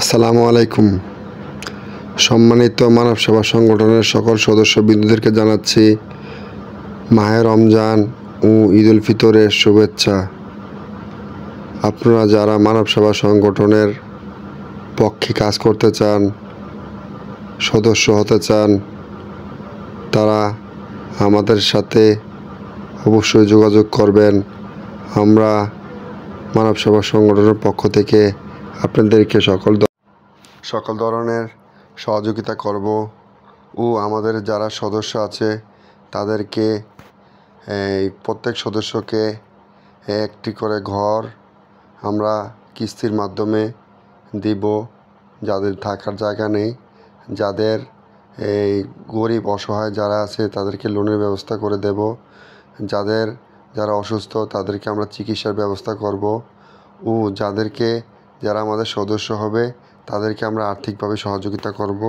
আসসালামু আলাইকুম। সম্মানিত মানব সেবা সংগঠনের সকল সদস্যবৃন্দদেরকে জানাচ্ছি মাহে রমজান ও ঈদ উল ফিতরের শুভেচ্ছা। আপনারা যারা মানব সেবা সংগঠনের পক্ষে কাজ করতে চান, সদস্য হতে চান, তারা আমাদের সাথে অবশ্যই যোগাযোগ করবেন। আমরা মানব সেবা সংগঠনের পক্ষ থেকে আপনাদেরকে সকল ধরনের সহযোগিতা করব ও আমাদের যারা সদস্য আছে তাদেরকে প্রত্যেক সদস্যকে একটি করে ঘর আমরা কিস্তির মাধ্যমে দিব। যাদের থাকার জায়গা নেই, যাদের গরিব অসহায় যারা আছে তাদেরকে লোনের ব্যবস্থা করে দেব। যারা অসুস্থ তাদেরকে আমরা চিকিৎসার ব্যবস্থা করব ও যারা আমাদের সদস্য হবে তাদেরকে আমরা আর্থিকভাবে সহযোগিতা করব।